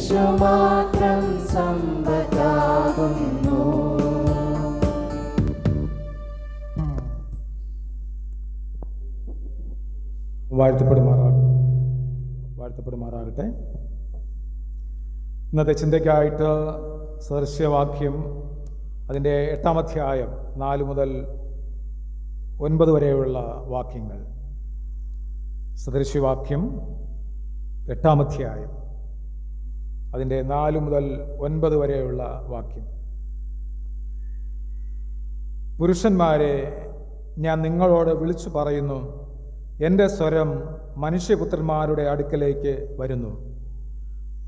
യേശു മാത്രം സമ്പത്താകുന്നു. വാഴ്ത്തപ്പെടുമാറാകട്ടെ. ഇന്നത്തെ ചിന്തയ്ക്കായിട്ട് സദൃശ്യവാക്യം അതിൻ്റെ 8-ാം അധ്യായം 4 മുതൽ 9 വരെയുള്ള വാക്യങ്ങൾ. സദൃശ്യവാക്യം 8-ാം അധ്യായം അതിൻ്റെ 4 മുതൽ 9 വരെയുള്ള വാക്യം. പുരുഷന്മാരെ, ഞാൻ നിങ്ങളോട് വിളിച്ചു പറയുന്നു, എൻ്റെ സ്വരം മനുഷ്യപുത്രന്മാരുടെ അടുക്കലേക്ക് വരുന്നു.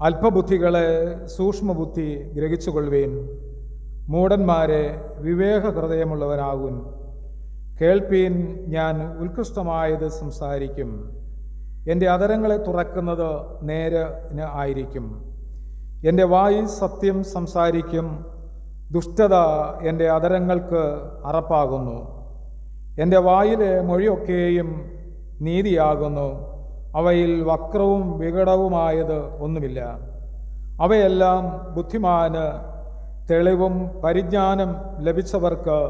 അല്പബുദ്ധികളെ സൂക്ഷ്മബുദ്ധി ഗ്രഹിച്ചുകൊള്ളുവേൻ. മൂഢന്മാരെ വിവേക ഹൃദയമുള്ളവരാകുൻ. കേൾപ്പീൻ, ഞാൻ ഉത്കൃഷ്ടമായത് സംസാരിക്കും. എൻ്റെ അധരങ്ങളെ തുറക്കുന്നത് നേരിന് ആയിരിക്കും. എൻ്റെ വായിൽ സത്യം സംസാരിക്കും. ദുഷ്ടത എൻ്റെ അധരങ്ങൾക്ക് അറപ്പാകുന്നു. എൻ്റെ വായിലെ മൊഴിയൊക്കെയും നീതിയാകുന്നു. അവയിൽ വക്രവും വികടവുമായത് ഒന്നുമില്ല. അവയെല്ലാം ബുദ്ധിമാന് തെളിവും പരിജ്ഞാനം ലഭിച്ചവർക്ക്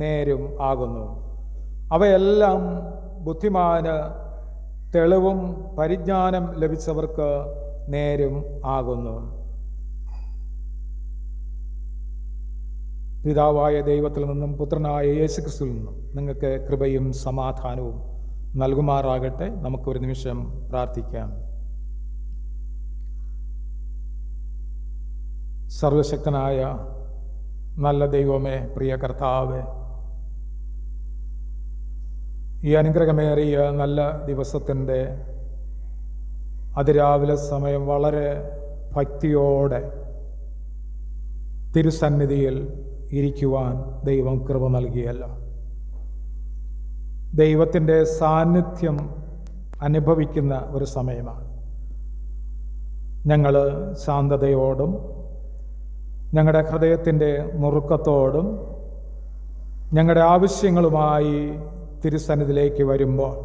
നേരും ആകുന്നു. അവയെല്ലാം ബുദ്ധിമാന് തെളിവും പരിജ്ഞാനം ലഭിച്ചവർക്ക് നേരും ആകുന്നു. പിതാവായ ദൈവത്തിൽ നിന്നും പുത്രനായ യേശുക്രിസ്തുവിൽ നിന്നും നിങ്ങൾക്ക് കൃപയും സമാധാനവും നൽകുമാറാകട്ടെ. നമുക്കൊരു നിമിഷം പ്രാർത്ഥിക്കാം. സർവശക്തനായ നല്ല ദൈവമേ, പ്രിയ കർത്താവേ, ഈ അനുഗ്രഹമേറിയ നല്ല ദിവസത്തിൻ്റെ അതിരാവിലെ സമയം വളരെ ഭക്തിയോടെ തിരുസന്നിധിയിൽ ഇരിക്കുവാൻ ദൈവം കൃപ നൽകിയല്ലോ. ദൈവത്തിൻ്റെ സാന്നിധ്യം അനുഭവിക്കുന്ന ഒരു സമയമാണ്. ഞങ്ങൾ ശാന്തതയോടും ഞങ്ങളുടെ ഹൃദയത്തിൻ്റെ നുറുക്കത്തോടും ഞങ്ങളുടെ ആവശ്യങ്ങളുമായി തിരുസന്നിധിയിലേക്ക് വരുമ്പോൾ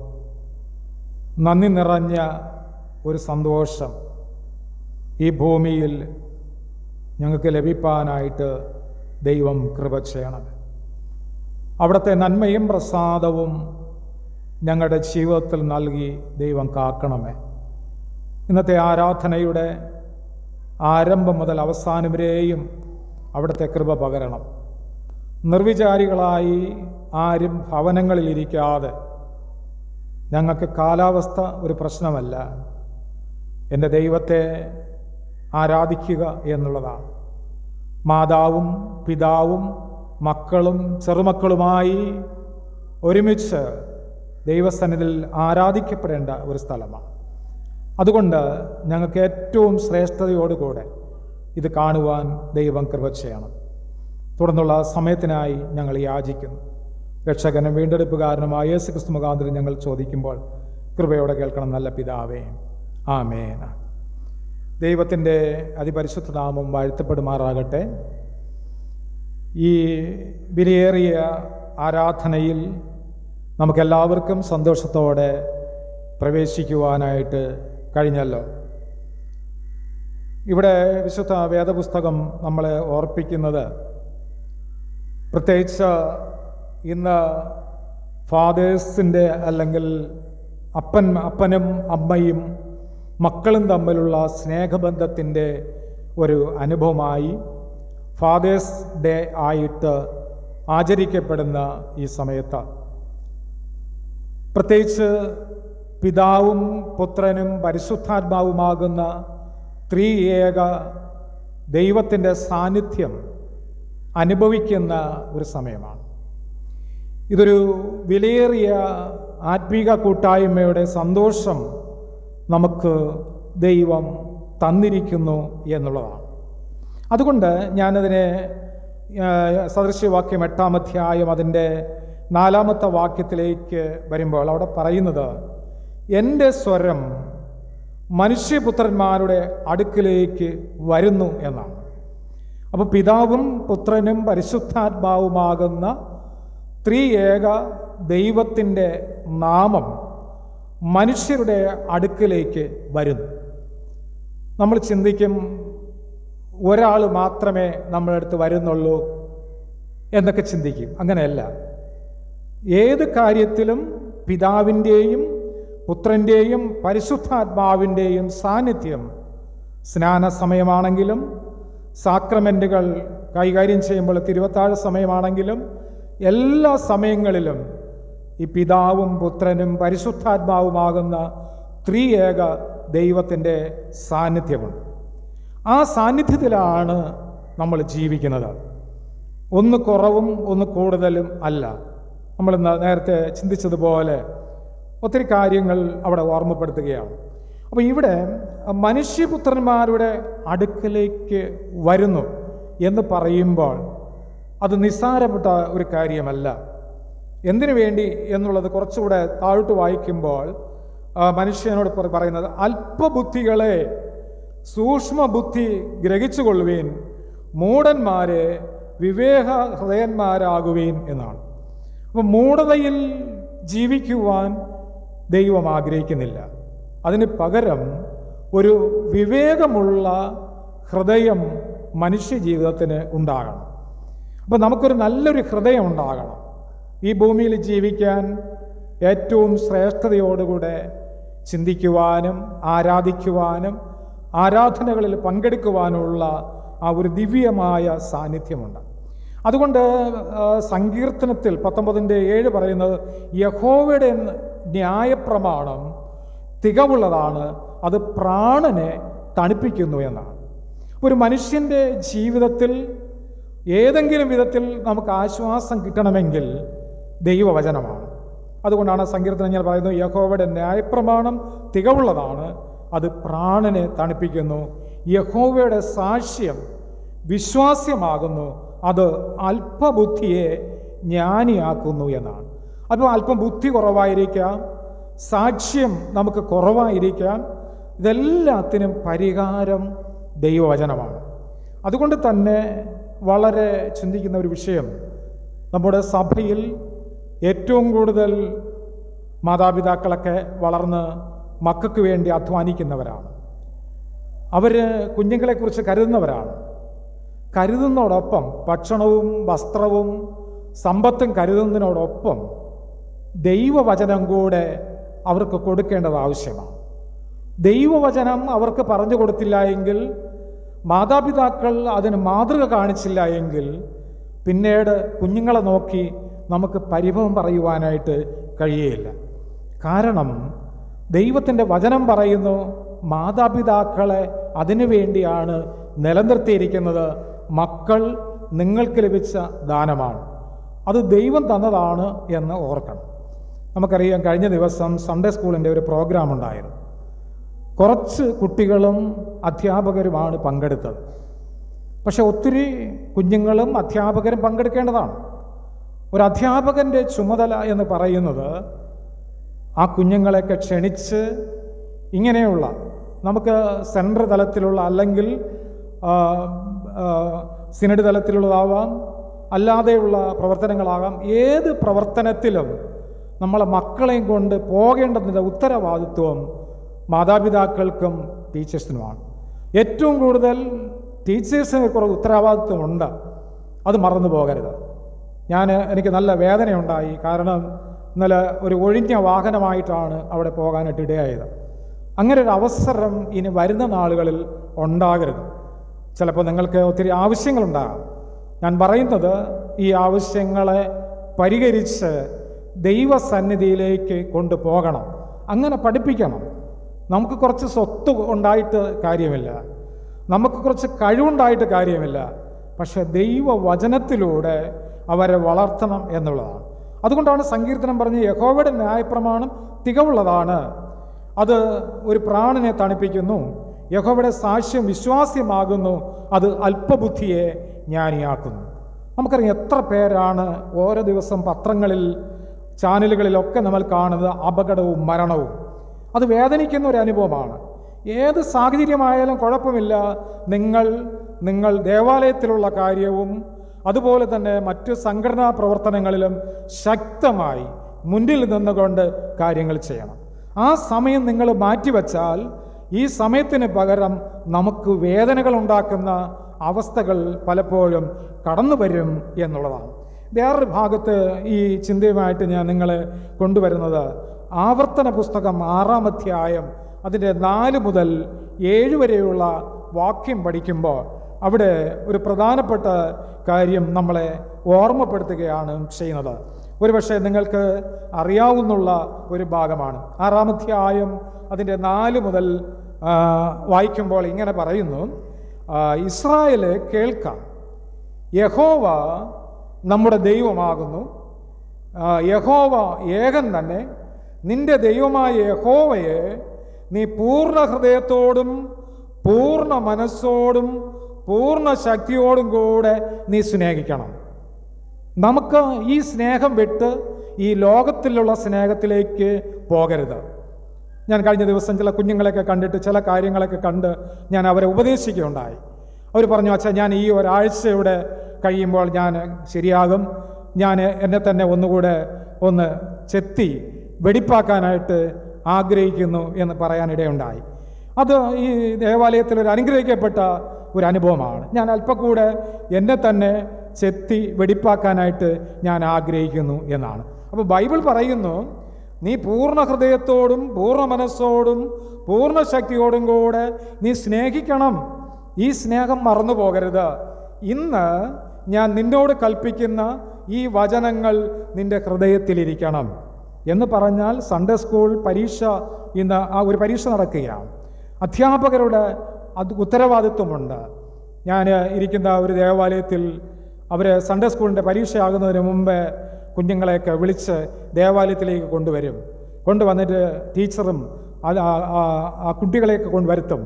നന്ദി നിറഞ്ഞ ഒരു സന്തോഷം ഈ ഭൂമിയിൽ ഞങ്ങൾക്ക് ലഭിക്കാനായിട്ട് ദൈവം കൃപ ചെയ്യണം. അവിടുത്തെ നന്മയും പ്രസാദവും ഞങ്ങളുടെ ജീവിതത്തിൽ നൽകി ദൈവം കാക്കണമേ. ഇന്നത്തെ ആരാധനയുടെ ആരംഭം മുതൽ അവസാനം വരെയും അവിടുത്തെ കൃപ പകരണം. നിർവിചാരികളായി ആരും ഭവനങ്ങളിലിരിക്കാതെ, ഞങ്ങൾക്ക് കാലാവസ്ഥ ഒരു പ്രശ്നമല്ല, എൻ്റെ ദൈവത്തെ ആരാധിക്കുക എന്നുള്ളതാണ്. മാതാവും പിതാവും മക്കളും ചെറുമക്കളുമായി ഒരുമിച്ച് ദൈവസന്നിധിയിൽ ആരാധിക്കപ്പെടേണ്ട ഒരു സ്ഥലമാണ്. അതുകൊണ്ട് ഞങ്ങൾക്ക് ഏറ്റവും ശ്രേഷ്ഠതയോടുകൂടെ ഇത് കാണുവാൻ ദൈവം കൃപ ചെയ്യണം. തുടർന്നുള്ള സമയത്തിനായി ഞങ്ങൾ യാചിക്കുന്നു. രക്ഷകനും വീണ്ടെടുപ്പുകാരനുമായ യേശുക്രിസ്തു മുഖാന്തരം ഞങ്ങൾ ചോദിക്കുമ്പോൾ കൃപയോടെ കേൾക്കണം നല്ല പിതാവേ, ആമേൻ. ദൈവത്തിൻ്റെ അതിപരിശുദ്ധ നാമം വാഴ്ത്തപ്പെടുമാറാകട്ടെ. ഈ വിലയേറിയ ആരാധനയിൽ നമുക്കെല്ലാവർക്കും സന്തോഷത്തോടെ പ്രവേശിക്കുവാനായിട്ട് കഴിഞ്ഞല്ലോ. ഇവിടെ വിശുദ്ധ വേദപുസ്തകം നമ്മളെ ഓർപ്പിക്കുന്നത്, പ്രത്യേകിച്ച് ഇന്ന് ഫാദേഴ്സിൻ്റെ അല്ലെങ്കിൽ അപ്പനും അമ്മയും മക്കളും തമ്മിലുള്ള സ്നേഹബന്ധത്തിൻ്റെ ഒരു അനുഭവമായി ഫാദേഴ്സ് ഡേ ആയിട്ട് ആചരിക്കപ്പെടുന്ന ഈ സമയത്ത്, പ്രത്യേകിച്ച് പിതാവും പുത്രനും പരിശുദ്ധാത്മാവുമാകുന്ന ത്രിയേക ദൈവത്തിൻ്റെ സാന്നിധ്യം അനുഭവിക്കുന്ന ഒരു സമയമാണ്. ഇതൊരു വിലയേറിയ ആത്മീക കൂട്ടായ്മയുടെ സന്തോഷം നമുക്ക് ദൈവം തന്നിരിക്കുന്നു എന്നുള്ളതാണ്. അതുകൊണ്ട് ഞാനതിനെ സദൃശ്യവാക്യം 8-ാം അധ്യായം അതിൻ്റെ 4-ാമത്തെ വാക്യത്തിലേക്ക് വരുമ്പോൾ അവിടെ പറയുന്നത്, എൻ്റെ സ്വരം മനുഷ്യപുത്രന്മാരുടെ അടുക്കിലേക്ക് വരുന്നു എന്നാണ്. അപ്പോൾ പിതാവും പുത്രനും പരിശുദ്ധാത്മാവുമാകുന്ന ത്രിയേക ദൈവത്തിൻ്റെ നാമം മനുഷ്യരുടെ അടുക്കിലേക്ക് വരുന്നു. നമ്മൾ ചിന്തിക്കും ഒരാൾ മാത്രമേ നമ്മുടെ അടുത്ത് വരുന്നുള്ളൂ എന്നൊക്കെ ചിന്തിക്കും. അങ്ങനെയല്ല. ഏത് കാര്യത്തിലും പിതാവിൻ്റെയും പുത്രൻ്റെയും പരിശുദ്ധാത്മാവിൻ്റെയും സാന്നിധ്യം, സ്നാന സമയമാണെങ്കിലും സാക്രമെൻറ്റുകൾ കൈകാര്യം ചെയ്യുമ്പോൾ തിരുവത്താഴ സമയമാണെങ്കിലും എല്ലാ സമയങ്ങളിലും ഈ പിതാവും പുത്രനും പരിശുദ്ധാത്മാവുമാകുന്ന ത്രിയേക ദൈവത്തിൻ്റെ സാന്നിധ്യമുണ്ട്. ആ സാന്നിധ്യത്തിലാണ് നമ്മൾ ജീവിക്കുന്നത്. ഒന്ന് കുറവും ഒന്ന് കൂടുതലും അല്ല. നമ്മൾ നേരത്തെ ചിന്തിച്ചതുപോലെ ഒത്തിരി കാര്യങ്ങൾ അവിടെ ഓർമ്മപ്പെടുത്തുകയാണ്. അപ്പോൾ ഇവിടെ മനുഷ്യപുത്രന്മാരുടെ അടുക്കലേക്ക് വരുന്നു എന്ന് പറയുമ്പോൾ അത് നിസ്സാരപ്പെട്ട ഒരു കാര്യമല്ല. എന്തിനു വേണ്ടി എന്നുള്ളത് കുറച്ചുകൂടെ താഴോട്ട് വായിക്കുമ്പോൾ മനുഷ്യനോട് പറയുന്നത്, അല്പബുദ്ധികളെ സൂക്ഷ്മബുദ്ധി ഗ്രഹിച്ചുകൊള്ളുവീൻ, മൂഢന്മാരെ വിവേക ഹൃദയന്മാരാകുവീൻ എന്നാണ്. അപ്പം മൂഢതയിൽ ജീവിക്കുവാൻ ദൈവം ആഗ്രഹിക്കുന്നില്ല. അതിന് പകരം ഒരു വിവേകമുള്ള ഹൃദയം മനുഷ്യ ജീവിതത്തിന് ഉണ്ടാകണം. അപ്പം നമുക്കൊരു നല്ലൊരു ഹൃദയം ഉണ്ടാകണം. ഈ ഭൂമിയിൽ ജീവിക്കാൻ ഏറ്റവും ശ്രേഷ്ഠതയോടുകൂടെ ചിന്തിക്കുവാനും ആരാധിക്കുവാനും ആരാധനകളിൽ പങ്കെടുക്കുവാനുള്ള ആ ഒരു ദിവ്യമായ സാന്നിധ്യമുണ്ട്. അതുകൊണ്ട് സങ്കീർത്തനത്തിൽ 19:7 പറയുന്നത്, യഹോവയുടെ ന്യായപ്രമാണം തികവുള്ളതാണ്, അത് പ്രാണനെ തണുപ്പിക്കുന്നു എന്നാണ്. ഒരു മനുഷ്യൻ്റെ ജീവിതത്തിൽ ഏതെങ്കിലും വിധത്തിൽ നമുക്ക് ആശ്വാസം കിട്ടണമെങ്കിൽ ദൈവവചനമാണ്. അതുകൊണ്ടാണ് സങ്കീർത്തനം ഞാൻ പറയുന്നത്, യഹോവയുടെ ന്യായപ്രമാണം തികവുള്ളതാണ്, അത് പ്രാണനെ തണുപ്പിക്കുന്നു. യഹോവയുടെ സാക്ഷ്യം വിശ്വാസ്യമാകുന്നു, അത് അല്പബുദ്ധിയെ ജ്ഞാനിയാക്കുന്നു എന്നാണ്. അപ്പോൾ അല്പം ബുദ്ധി കുറവായിരിക്കാം, സാക്ഷ്യം നമുക്ക് കുറവായിരിക്കാം. ഇതെല്ലാത്തിനും പരിഹാരം ദൈവവചനമാണ്. അതുകൊണ്ട് തന്നെ വളരെ ചിന്തിക്കുന്ന ഒരു വിഷയം, നമ്മുടെ സഭയിൽ ഏറ്റവും കൂടുതൽ മാതാപിതാക്കളൊക്കെ വളർന്ന് മക്കൾക്ക് വേണ്ടി അധ്വാനിക്കുന്നവരാണ്. അവർ കുഞ്ഞുങ്ങളെക്കുറിച്ച് കരുതുന്നവരാണ്. കരുതുന്നതോടൊപ്പം ഭക്ഷണവും വസ്ത്രവും സമ്പത്തും കരുതുന്നതിനോടൊപ്പം ദൈവവചനം കൂടെ അവർക്ക് കൊടുക്കേണ്ടത് ആവശ്യമാണ്. ദൈവവചനം അവർക്ക് പറഞ്ഞു കൊടുത്തില്ല എങ്കിൽ, മാതാപിതാക്കൾ അതിന് മാതൃക കാണിച്ചില്ല എങ്കിൽ, പിന്നീട് കുഞ്ഞുങ്ങളെ നോക്കി നമുക്ക് പരിഭവം പറയുവാനായിട്ട് കഴിയുകയില്ല. കാരണം ദൈവത്തിൻ്റെ വചനം പറയുന്നു, മാതാപിതാക്കളെ അതിനു വേണ്ടിയാണ് നിലനിർത്തിയിരിക്കുന്നത്. മക്കൾ നിങ്ങൾക്ക് ലഭിച്ച ദാനമാണ്, അത് ദൈവം തന്നതാണ് എന്ന് ഓർക്കണം. നമുക്കറിയാം, കഴിഞ്ഞ ദിവസം സൺഡേ സ്കൂളിൻ്റെ ഒരു പ്രോഗ്രാം ഉണ്ടായിരുന്നു. കുറച്ച് കുട്ടികളും അധ്യാപകരുമാണ് പങ്കെടുത്തത്. പക്ഷെ ഒത്തിരി കുഞ്ഞുങ്ങളും അധ്യാപകരും പങ്കെടുക്കേണ്ടതാണ്. ഒരു അധ്യാപകൻ്റെ ചുമതല എന്ന് പറയുന്നത് ആ കുഞ്ഞുങ്ങളെയൊക്കെ ക്ഷണിച്ച് ഇങ്ങനെയുള്ള, നമുക്ക് സെൻട്രൽ തലത്തിലുള്ള അല്ലെങ്കിൽ സിനഡ് തലത്തിലുള്ളതാവാം, അല്ലാതെയുള്ള പ്രവർത്തനങ്ങളാകാം, ഏത് പ്രവർത്തനത്തിലും നമ്മളെ മക്കളെയും കൊണ്ട് പോകേണ്ടതിൻ്റെ ഉത്തരവാദിത്വം മാതാപിതാക്കൾക്കും ടീച്ചേഴ്സിനുമാണ്. ഏറ്റവും കൂടുതൽ ടീച്ചേഴ്സിന് കുറേ ഉത്തരവാദിത്വമുണ്ട്, അത് മറന്നു പോകരുത്. എനിക്ക് നല്ല വേദനയുണ്ടായി. കാരണം ഇന്നലെ ഒരു ഒഴിഞ്ഞ വാഹനമായിട്ടാണ് അവിടെ പോകാനായിട്ട് ഇടയായത്. അങ്ങനെ ഒരു അവസരം ഇനി വരുന്ന നാളുകളിൽ ഉണ്ടാകരുത്. ചിലപ്പോൾ നിങ്ങൾക്ക് ഒത്തിരി ആവശ്യങ്ങളുണ്ടാകാം. ഞാൻ പറയുന്നത്, ഈ ആവശ്യങ്ങളെ പരിഹരിച്ച് ദൈവസന്നിധിയിലേക്ക് കൊണ്ടുപോകണം. അങ്ങനെ പഠിപ്പിക്കണം. നമുക്ക് കുറച്ച് സ്വത്ത് ഉണ്ടായിട്ട് കാര്യമില്ല, നമുക്ക് കുറച്ച് കഴിവുണ്ടായിട്ട് കാര്യമില്ല. പക്ഷെ ദൈവവചനത്തിലൂടെ അവരെ വളർത്തണം എന്നുള്ളതാണ്. അതുകൊണ്ടാണ് സങ്കീർത്തനം പറഞ്ഞ്, യഹോവയുടെ ന്യായപ്രമാണം തികവുള്ളതാണ്, അത് ഒരു പ്രാണനെ തണുപ്പിക്കുന്നു. യഹോവയുടെ സാക്ഷ്യം വിശ്വാസ്യമാകുന്നു, അത് അല്പബുദ്ധിയെ ജ്ഞാനിയാക്കുന്നു. നമുക്കറിയാം എത്ര പേരാണ് ഓരോ ദിവസം പത്രങ്ങളിൽ ചാനലുകളിലൊക്കെ നമ്മൾ കാണുന്നത് അപകടവും മരണവും. അത് വേദനിക്കുന്ന ഒരു അനുഭവമാണ്. ഏത് സാഹചര്യമായാലും കുഴപ്പമില്ല, നിങ്ങൾ ദേവാലയത്തിലുള്ള കാര്യവും അതുപോലെ തന്നെ മറ്റു സംഘടനാ പ്രവർത്തനങ്ങളിലും ശക്തമായി മുന്നിൽ നിന്നുകൊണ്ട് കാര്യങ്ങൾ ചെയ്യണം. ആ സമയം നിങ്ങൾ മാറ്റിവെച്ചാൽ ഈ സമയത്തിന് പകരം നമുക്ക് വേദനകൾ ഉണ്ടാക്കുന്ന അവസ്ഥകൾ പലപ്പോഴും കടന്നു വരും എന്നുള്ളതാണ്. വേറൊരു ഭാഗത്ത് ഈ ചിന്തയുമായിട്ട് ഞാൻ നിങ്ങളെ കൊണ്ടുവരുന്നത് ആവർത്തന പുസ്തകം 6-ാം അധ്യായം അതിൻ്റെ 4 മുതൽ 7 വരെയുള്ള വാക്യം പഠിക്കുമ്പോൾ അവിടെ ഒരു പ്രധാനപ്പെട്ട കാര്യം നമ്മളെ ഓർമ്മപ്പെടുത്തുകയാണ് ചെയ്യുന്നത്. ഒരുപക്ഷെ നിങ്ങൾക്ക് അറിയാവുന്നുള്ള ഒരു ഭാഗമാണ്. 6-ാം അധ്യായം അതിൻ്റെ 4 മുതൽ വായിക്കുമ്പോൾ ഇങ്ങനെ പറയുന്നു: ഇസ്രായേല് കേൾക്കാം, യഹോവ നമ്മുടെ ദൈവമാകുന്നു, യഹോവ ഏകൻ തന്നെ. നിന്റെ ദൈവമായ യഹോവയെ നീ പൂർണ്ണ ഹൃദയത്തോടും പൂർണ്ണ മനസ്സോടും പൂർണ്ണ ശക്തിയോടും കൂടെ നീ സ്നേഹിക്കണം. നമുക്ക് ഈ സ്നേഹം വിട്ട് ഈ ലോകത്തിലുള്ള സ്നേഹത്തിലേക്ക് പോകരുത്. ഞാൻ കഴിഞ്ഞ ദിവസം ചില കുഞ്ഞുങ്ങളെയൊക്കെ കണ്ടിട്ട് ചില കാര്യങ്ങളൊക്കെ കണ്ട് ഞാൻ അവരെ ഉപദേശിക്കുകയുണ്ടായി. അവർ പറഞ്ഞു, അച്ഛാ, ഞാൻ ഈ ഒരാഴ്ചയുടെ കഴിയുമ്പോൾ ഞാൻ ശരിയാകും, ഞാൻ എന്നെ തന്നെ ഒന്നുകൂടെ ചെത്തി വെടിപ്പാക്കാനായിട്ട് ആഗ്രഹിക്കുന്നു എന്ന് പറയാനിടയുണ്ടായി. അത് ഈ ദേവാലയത്തിൽ ഒരു അനുഗ്രഹിക്കപ്പെട്ട ഒരു അനുഭവമാണ്. ഞാൻ അല്പം കൂടെ എന്നെ തന്നെ ചെത്തി വെടിപ്പാക്കാനായിട്ട് ഞാൻ ആഗ്രഹിക്കുന്നു എന്നാണ്. അപ്പോൾ ബൈബിൾ പറയുന്നു, നീ പൂർണ്ണ ഹൃദയത്തോടും പൂർണ്ണ മനസ്സോടും പൂർണ്ണ ശക്തിയോടും കൂടെ നീ സ്നേഹിക്കണം. ഈ സ്നേഹം മറന്നു പോകരുത്. ഇന്ന് ഞാൻ നിന്നോട് കൽപ്പിക്കുന്ന ഈ വചനങ്ങൾ നിന്റെ ഹൃദയത്തിലിരിക്കണം എന്ന് പറഞ്ഞാൽ, സൺഡേ സ്കൂൾ പരീക്ഷ ഇന്ന് ഒരു പരീക്ഷ നടക്കുകയാണ്. അധ്യാപകരുടെ ഉത്തരവാദിത്വമുണ്ട്. ഞാൻ ഇരിക്കുന്ന ഒരു ദേവാലയത്തിൽ അവർ സൺഡേ സ്കൂളിൻ്റെ പരീക്ഷയാകുന്നതിന് മുമ്പ് കുഞ്ഞുങ്ങളെയൊക്കെ വിളിച്ച് ദേവാലയത്തിലേക്ക് കൊണ്ടുവന്നിട്ട് ടീച്ചറും ആ കുട്ടികളെയൊക്കെ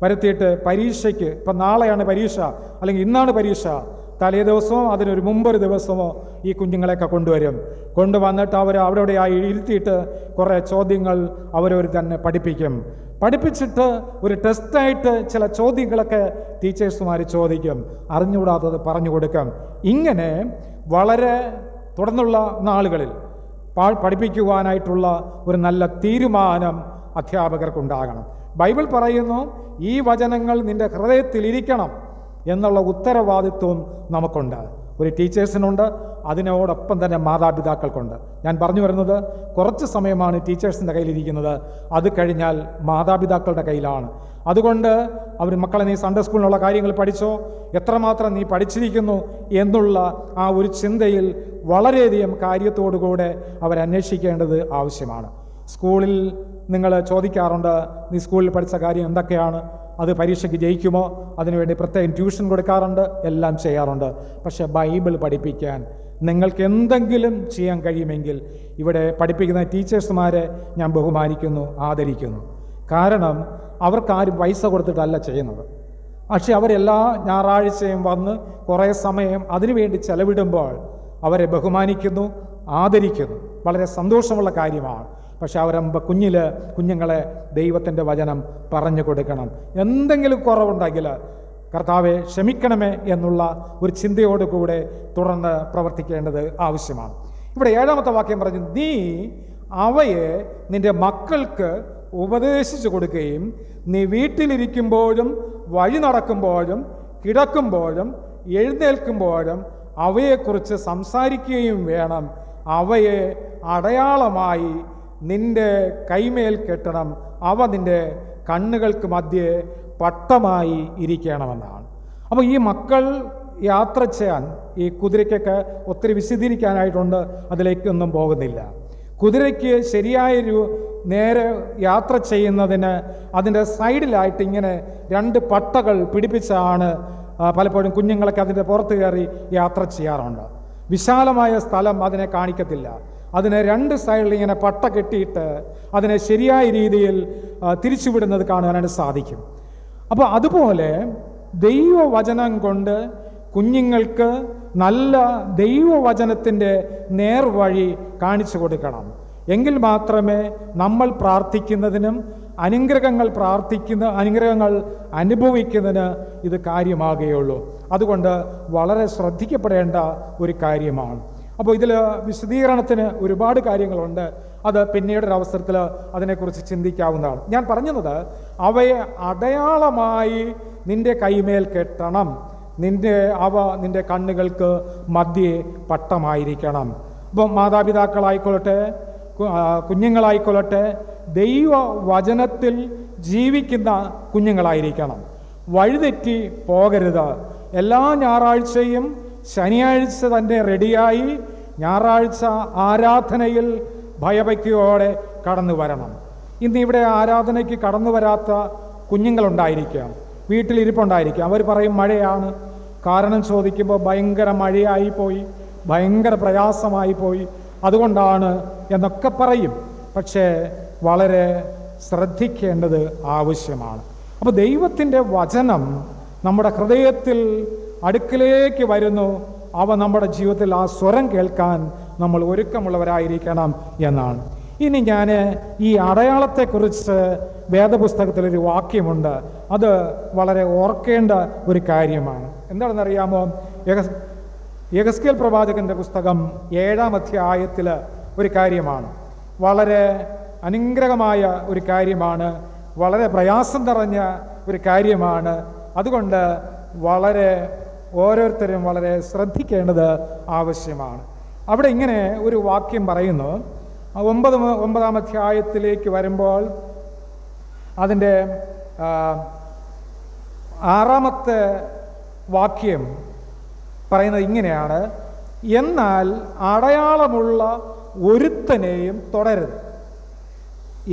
വരുത്തിയിട്ട് പരീക്ഷയ്ക്ക്, ഇപ്പം നാളെയാണ് പരീക്ഷ അല്ലെങ്കിൽ ഇന്നാണ് പരീക്ഷ, തലേ ദിവസമോ അതിനൊരു മുമ്പൊരു ദിവസമോ ഈ കുഞ്ഞുങ്ങളെയൊക്കെ കൊണ്ടുവന്നിട്ട് അവിടെ ഇരുത്തിയിട്ട് കുറേ ചോദ്യങ്ങൾ അവരവർ തന്നെ പഠിപ്പിച്ചിട്ട് ഒരു ടെസ്റ്റായിട്ട് ചില ചോദ്യങ്ങളൊക്കെ ടീച്ചേഴ്സുമാർ ചോദിക്കും, അറിഞ്ഞുകൂടാത്തത് പറഞ്ഞു കൊടുക്കാം. ഇങ്ങനെ വളരെ തുടർന്നുള്ള നാളുകളിൽ പഠിപ്പിക്കുവാനായിട്ടുള്ള ഒരു നല്ല തീരുമാനം അധ്യാപകർക്കുണ്ടാകണം. ബൈബിൾ പറയുന്നു, ഈ വചനങ്ങൾ നിന്റെ ഹൃദയത്തിലിരിക്കണം എന്നുള്ള ഉത്തരവാദിത്വം നമുക്കുണ്ട്. ഒരു ടീച്ചേഴ്സിനുണ്ട്, അതിനോടൊപ്പം തന്നെ മാതാപിതാക്കൾക്കുണ്ട്. ഞാൻ പറഞ്ഞു വരുന്നത്, കുറച്ച് സമയമാണ് ടീച്ചേഴ്സിൻ്റെ കയ്യിലിരിക്കുന്നത്, അത് കഴിഞ്ഞാൽ മാതാപിതാക്കളുടെ കയ്യിലാണ്. അതുകൊണ്ട് മക്കളെ, നീ സൺഡേ സ്കൂളിലുള്ള കാര്യങ്ങൾ പഠിച്ചോ, എത്രമാത്രം നീ പഠിച്ചിരിക്കുന്നു എന്നുള്ള ആ ഒരു ചിന്തയിൽ വളരെയധികം കാര്യത്തോടുകൂടെ അവരന്വേഷിക്കേണ്ടത് ആവശ്യമാണ്. സ്കൂളിൽ നിങ്ങൾ ചോദിക്കാറുണ്ട്, നീ സ്കൂളിൽ പഠിച്ച കാര്യം എന്തൊക്കെയാണ്, അത് പരീക്ഷയ്ക്ക് ജയിക്കുമോ, അതിനുവേണ്ടി പ്രത്യേകം ട്യൂഷൻ കൊടുക്കാറുണ്ട്, എല്ലാം ചെയ്യാറുണ്ട്. പക്ഷേ ബൈബിൾ പഠിപ്പിക്കാൻ നിങ്ങൾക്ക് എന്തെങ്കിലും ചെയ്യാൻ കഴിയുമെങ്കിൽ ഇവിടെ പഠിപ്പിക്കുന്ന ടീച്ചേഴ്സുമാരെ ഞാൻ ബഹുമാനിക്കുന്നു, ആദരിക്കുന്നു. കാരണം അവർക്കാരും പൈസ കൊടുത്തിട്ടല്ല ചെയ്യുന്നത്. പക്ഷെ അവരെല്ലാ ഞായറാഴ്ചയും വന്ന് കുറേ സമയം അതിനുവേണ്ടി ചെലവിടുമ്പോൾ അവരെ ബഹുമാനിക്കുന്നു, ആദരിക്കുന്നു. വളരെ സന്തോഷമുള്ള കാര്യമാണ്. പക്ഷെ കുഞ്ഞുങ്ങളെ ദൈവത്തിൻ്റെ വചനം പറഞ്ഞു കൊടുക്കണം. എന്തെങ്കിലും കുറവുണ്ടെങ്കിൽ കർത്താവെ ക്ഷമിക്കണമേ എന്നുള്ള ഒരു ചിന്തയോടുകൂടെ തുടർന്ന് പ്രവർത്തിക്കേണ്ടത് ആവശ്യമാണ്. ഇവിടെ 7-ാമത്തെ വാക്യം പറഞ്ഞു, നീ അവയെ നിന്റെ മക്കൾക്ക് ഉപദേശിച്ചു കൊടുക്കുകയും നീ വീട്ടിലിരിക്കുമ്പോഴും വഴി നടക്കുമ്പോഴും കിടക്കുമ്പോഴും എഴുന്നേൽക്കുമ്പോഴും അവയെക്കുറിച്ച് സംസാരിക്കുകയും വേണം. അവയെ അടയാളമായി നിന്റെ കൈമേൽ കെട്ടണം, അവ നിന്റെ കണ്ണുകൾക്ക് മധ്യേ പട്ടമായി ഇരിക്കണമെന്നാണ്. അപ്പോൾ ഈ മക്കൾ യാത്ര ചെയ്യാൻ, ഈ കുതിരയ്ക്കൊക്കെ ഒത്തിരി വിശദീകരിക്കാനായിട്ടുണ്ട്, അതിലേക്കൊന്നും പോകുന്നില്ല. കുതിരയ്ക്ക് ശരിയായൊരു നേരെ യാത്ര ചെയ്യുന്നതിന് അതിൻ്റെ സൈഡിലായിട്ട് ഇങ്ങനെ 2 പട്ടകൾ പിടിപ്പിച്ചാണ് പലപ്പോഴും കുഞ്ഞുങ്ങളൊക്കെ അതിൻ്റെ പുറത്ത് കയറി യാത്ര ചെയ്യാറുണ്ട്. വിശാലമായ സ്ഥലം അതിനെ കാണിക്കത്തില്ല. അതിനെ 2 സൈഡിൽ ഇങ്ങനെ പട്ട കെട്ടിയിട്ട് അതിനെ ശരിയായ രീതിയിൽ തിരിച്ചുവിടുന്നത് കാണാനായിട്ട് സാധിക്കും. അപ്പോൾ അതുപോലെ ദൈവവചനം കൊണ്ട് കുഞ്ഞുങ്ങൾക്ക് നല്ല ദൈവവചനത്തിൻ്റെ നേർവഴി കാണിച്ചു കൊടുക്കണം. എങ്കിൽ മാത്രമേ നമ്മൾ പ്രാർത്ഥിക്കുന്നതിനും അനുഗ്രഹങ്ങൾ അനുഭവിക്കുന്നതിന് ഇത് കാര്യമാകുകയുള്ളൂ. അതുകൊണ്ട് വളരെ ശ്രദ്ധിക്കപ്പെടേണ്ട ഒരു കാര്യമാണ്. അപ്പോൾ ഇതിൽ വിശദീകരണത്തിന് ഒരുപാട് കാര്യങ്ങളുണ്ട്. അത് പിന്നീടൊരവസരത്തിൽ അതിനെക്കുറിച്ച് ചിന്തിക്കാവുന്നതാണ്. ഞാൻ പറഞ്ഞത് അവയെ അടയാളമായി നിന്റെ കൈമേൽ കെട്ടണം. അവ നിന്റെ കണ്ണുകൾക്ക് മധ്യേ പട്ടമായിരിക്കണം. ഇപ്പം മാതാപിതാക്കളായിക്കൊള്ളട്ടെ, കുഞ്ഞുങ്ങളായിക്കൊള്ളട്ടെ, ദൈവവചനത്തിൽ ജീവിക്കുന്ന കുഞ്ഞുങ്ങളായിരിക്കണം. വഴിതെറ്റി പോകരുത്. എല്ലാ ഞായറാഴ്ചയും ശനിയാഴ്ച തന്നെ റെഡിയായി ഞായറാഴ്ച ആരാധനയിൽ ഭയഭക്തിയോടെ കടന്നു വരണം. ഇന്ന് ഇവിടെ ആരാധനയ്ക്ക് കടന്നു വരാത്ത കുഞ്ഞുങ്ങളുണ്ടായിരിക്കാം, വീട്ടിലിരിപ്പുണ്ടായിരിക്കാം. അവർ പറയും മഴയാണ്. കാരണം ചോദിക്കുമ്പോൾ ഭയങ്കര മഴയായിപ്പോയി, ഭയങ്കര പ്രയാസമായിപ്പോയി, അതുകൊണ്ടാണ് എന്നൊക്കെ പറയും. പക്ഷേ വളരെ ശ്രദ്ധിക്കേണ്ടത് ആവശ്യമാണ്. അപ്പോൾ ദൈവത്തിൻ്റെ വചനം നമ്മുടെ ഹൃദയത്തിൽ അടുക്കിലേക്ക് വരുന്നു. അവ നമ്മുടെ ജീവിതത്തിൽ ആ സ്വരം കേൾക്കാൻ നമ്മൾ ഒരുക്കമുള്ളവരായിരിക്കണം എന്നാണ്. ഇനി ഞാൻ ഈ അടയാളത്തെക്കുറിച്ച് വേദപുസ്തകത്തിലൊരു വാക്യമുണ്ട്. അത് വളരെ ഓർക്കേണ്ട ഒരു കാര്യമാണ്. എന്താണെന്നറിയാമോ? യെഹെസ്കേൽ പ്രവാചകന്റെ പുസ്തകം 7-ാം അധ്യായത്തിൽ ഒരു കാര്യമാണ്. വളരെ അനുഗ്രഹമായ ഒരു കാര്യമാണ്, വളരെ പ്രയാസം നിറഞ്ഞ ഒരു കാര്യമാണ്. അതുകൊണ്ട് ഓരോരുത്തരും വളരെ ശ്രദ്ധിക്കേണ്ടത് ആവശ്യമാണ്. അവിടെ ഇങ്ങനെ ഒരു വാക്യം പറയുന്നു. 9-ാം അധ്യായത്തിലേക്ക് വരുമ്പോൾ അതിൻ്റെ 6-ാമത്തെ വാക്യം പറയുന്നത് ഇങ്ങനെയാണ്: എന്നാൽ അടയാളമുള്ള ഒരുത്തനെയും തുടരുത്,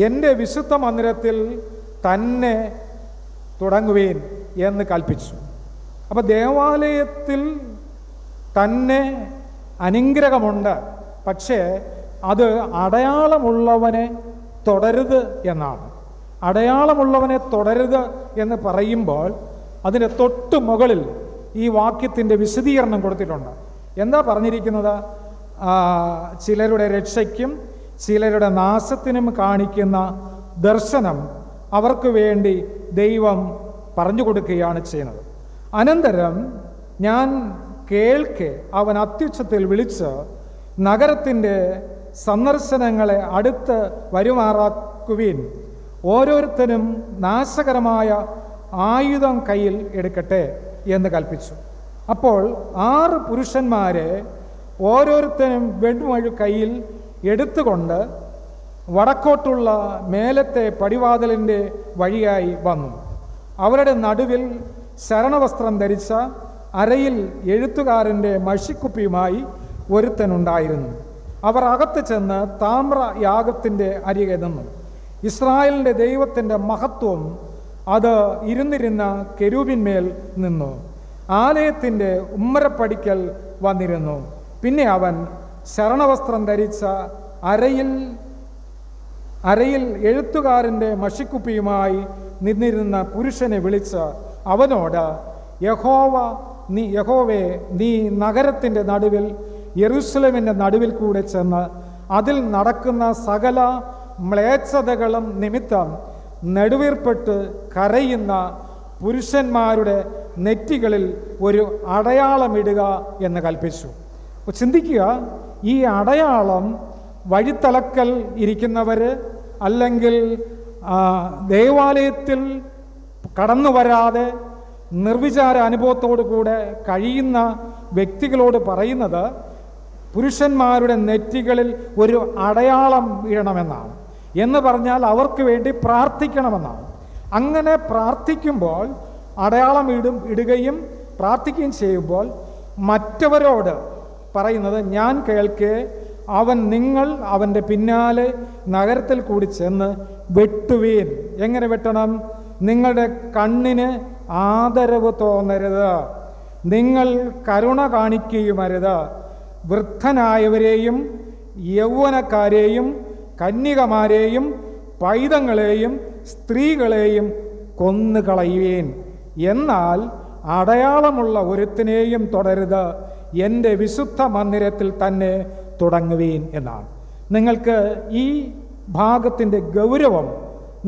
എൻ്റെ വിശുദ്ധ മന്ദിരത്തിൽ തന്നെ തുടങ്ങുവേൻ എന്ന് കൽപ്പിച്ചു. അപ്പോൾ ദേവാലയത്തിൽ തന്നെ അനുഗ്രഹമുണ്ട്, പക്ഷേ അത് അടയാളമുള്ളവനെ തുടരുത് എന്നാണ്. അടയാളമുള്ളവനെ തുടരുത് എന്ന് പറയുമ്പോൾ അതിൻ്റെ തൊട്ട് മുകളിൽ ഈ വാക്യത്തിൻ്റെ വിശദീകരണം കൊടുത്തിട്ടുണ്ട്. എന്താ പറഞ്ഞിരിക്കുന്നത്? ചിലരുടെ രക്ഷയ്ക്കും ചിലരുടെ നാശത്തിനും കാണിക്കുന്ന ദർശനം അവർക്ക് വേണ്ടി ദൈവം പറഞ്ഞു കൊടുക്കുകയാണ് ചെയ്യുന്നത്. അനന്തരം ഞാൻ കേൾക്കെ അവൻ അത്യുച്ചത്തിൽ വിളിച്ച് നഗരത്തിൻ്റെ സന്ദർശനങ്ങളെ അടുത്ത് വരുമാറാക്കുവിൻ, ഓരോരുത്തരും നാശകരമായ ആയുധം കയ്യിൽ എടുക്കട്ടെ എന്ന് കൽപ്പിച്ചു. അപ്പോൾ 6 പുരുഷന്മാരെ ഓരോരുത്തരും വെൺമഴു കയ്യിൽ എടുത്തുകൊണ്ട് വടക്കോട്ടുള്ള മേലത്തെ പടിവാതിലിൻ്റെ വഴിയായി വന്നു. അവരുടെ നടുവിൽ ശരണവസ്ത്രം ധരിച്ച അരയിൽ എഴുത്തുകാരൻ്റെ മഷിക്കുപ്പിയുമായി ഒരുത്തനുണ്ടായിരുന്നു. അവർ അകത്ത് ചെന്ന് താമ്ര യാഗത്തിൻ്റെ അരികെ നിന്നു. ഇസ്രായേലിൻ്റെ ദൈവത്തിൻ്റെ മഹത്വം അത് ഇരുന്നിരുന്ന കെരൂബിന്മേൽ നിന്നു. ആലയത്തിൻ്റെ ഉമ്മരപ്പടിക്കൽ വന്നിരുന്നു. പിന്നെ അവൻ ശരണവസ്ത്രം ധരിച്ച അരയിൽ എഴുത്തുകാരൻ്റെ മഷിക്കുപ്പിയുമായി നിന്നിരുന്ന പുരുഷനെ വിളിച്ച് അവനോട്, യഹോവേ, നീ നഗരത്തിൻ്റെ നടുവിൽ യെരൂശലേമിൻ്റെ നടുവിൽ കൂടെ ചെന്ന് അതിൽ നടക്കുന്ന സകല മ്ലേച്ഛതകളും നിമിത്തം നെടുവീർപ്പെട്ട് കരയുന്ന പുരുഷന്മാരുടെ നെറ്റികളിൽ ഒരു അടയാളമിടുക എന്ന് കൽപ്പിച്ചു. ചിന്തിക്കുക, ഈ അടയാളം വഴിത്തലക്കൽ ഇരിക്കുന്നവർ അല്ലെങ്കിൽ ദേവാലയത്തിൽ കടന്നു വരാതെ നിർവിചാര അനുഭവത്തോടു കൂടെ കഴിയുന്ന വ്യക്തികളോട് പറയുന്നത് പുരുഷന്മാരുടെ നെറ്റികളിൽ ഒരു അടയാളം വീഴണമെന്നാണ്. എന്ന് പറഞ്ഞാൽ അവർക്ക് വേണ്ടി പ്രാർത്ഥിക്കണമെന്നാണ്. അങ്ങനെ പ്രാർത്ഥിക്കുമ്പോൾ അടയാളം ഇടുകയും പ്രാർത്ഥിക്കുകയും ചെയ്യുമ്പോൾ മറ്റവരോട് പറയുന്നത്, ഞാൻ കേൾക്കെ നിങ്ങൾ അവൻ്റെ പിന്നാലെ നഗരത്തിൽ കൂടി ചെന്ന് വെട്ടുവീൻ. എങ്ങനെ വെട്ടണം? നിങ്ങളുടെ കണ്ണിന് ആദരവ് തോന്നരുത്, നിങ്ങൾ കരുണ കാണിക്കുകയുമരുത്, വൃദ്ധനായവരെയും യൗവനക്കാരെയും കന്യകമാരെയും പൈതങ്ങളെയും സ്ത്രീകളെയും കൊന്നുകളയുവേൻ. എന്നാൽ അടയാളമുള്ള ഒരുത്തിനെയും തുടരുത്, എൻ്റെ വിശുദ്ധ മന്ദിരത്തിൽ തന്നെ തുടങ്ങുവേൻ എന്നാണ്. നിങ്ങൾക്ക് ഈ ഭാഗത്തിൻ്റെ ഗൗരവം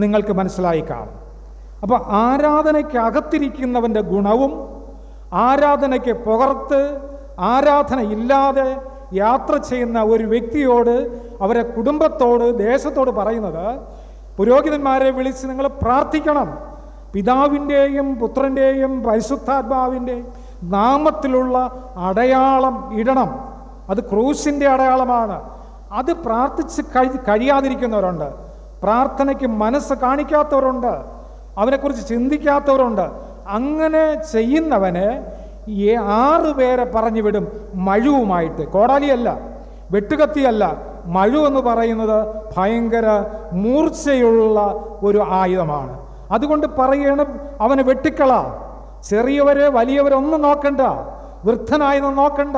നിങ്ങൾക്ക് മനസ്സിലായി കാണും. അപ്പോൾ ആരാധനയ്ക്ക് അകത്തിരിക്കുന്നവൻ്റെ ഗുണവും ആരാധനയ്ക്ക് പുറത്ത് ആരാധന ഇല്ലാതെ യാത്ര ചെയ്യുന്ന ഒരു വ്യക്തിയോട്, അവരെ കുടുംബത്തോട്, ദേശത്തോട് പറയുന്നത്, പുരോഹിതന്മാരെ വിളിച്ച് നിങ്ങൾ പ്രാർത്ഥിക്കണം, പിതാവിൻ്റെയും പുത്രൻ്റെയും പരിശുദ്ധാത്മാവിൻ്റെയും നാമത്തിലുള്ള അടയാളം ഇടണം. അത് ക്രൂശിൻ്റെ അടയാളമാണ്. അത് പ്രാർത്ഥിച്ച് കഴിയാതിരിക്കുന്നവരുണ്ട്, പ്രാർത്ഥനയ്ക്ക് മനസ്സ് കാണിക്കാത്തവരുണ്ട്, അവനെക്കുറിച്ച് ചിന്തിക്കാത്തവരുണ്ട്. അങ്ങനെ ചെയ്യുന്നവന് 6 പേരെ പറഞ്ഞു വിടും മഴുവുമായിട്ട്. കോടാലിയല്ല, വെട്ടുകത്തിയല്ല. മഴു എന്ന് പറയുന്നത് ഭയങ്കര മൂർച്ചയുള്ള ഒരു ആയുധമാണ്. അതുകൊണ്ട് പറയണം, അവനെ വെട്ടിക്കള. ചെറിയവര് വലിയവരൊന്നും നോക്കണ്ട, വൃദ്ധനായെന്ന് നോക്കണ്ട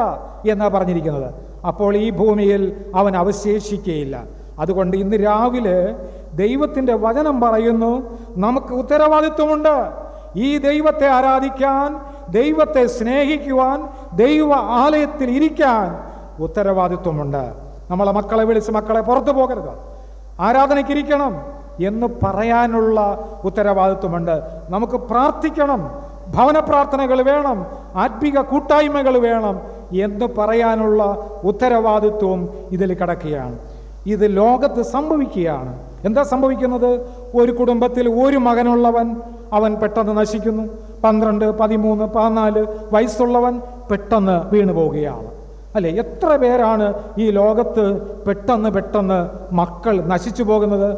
എന്നാണ് പറഞ്ഞിരിക്കുന്നത്. അപ്പോൾ ഈ ഭൂമിയിൽ അവൻ അവശേഷിക്കുകയില്ല. അതുകൊണ്ട് ഇന്ന് രാവിലെ ദൈവത്തിൻ്റെ വചനം പറയുന്നു, നമുക്ക് ഉത്തരവാദിത്വമുണ്ട്. ഈ ദൈവത്തെ ആരാധിക്കാൻ, ദൈവത്തെ സ്നേഹിക്കുവാൻ, ദൈവ ആലയത്തിൽ ഇരിക്കാൻ ഉത്തരവാദിത്വമുണ്ട്. നമ്മളെ മക്കളെ വിളിച്ച് മക്കളെ പുറത്തു പോകരുത്, ആരാധനയ്ക്കിരിക്കണം എന്ന് പറയാനുള്ള ഉത്തരവാദിത്വമുണ്ട്. നമുക്ക് പ്രാർത്ഥിക്കണം, ഭവന പ്രാർത്ഥനകൾ വേണം, ആത്മീക കൂട്ടായ്മകൾ വേണം എന്ന് പറയാനുള്ള ഉത്തരവാദിത്വവും ഇതിൽ കിടക്കുകയാണ്. ഇത് ലോകത്ത് സംഭവിക്കുകയാണ്. എന്താ സംഭവിക്കുന്നത്? ഒരു കുടുംബത്തിൽ ഒരു മകനുള്ളവൻ അവൻ പെട്ടെന്ന് നശിക്കുന്നു. 12, 13, 14 വയസ്സുള്ളവൻ പെട്ടെന്ന് വീണു പോവുകയാണ്. അല്ലേ? എത്ര പേരാണ് ഈ ലോകത്ത് പെട്ടെന്ന് മക്കൾ നശിച്ചു പോകുന്നത്?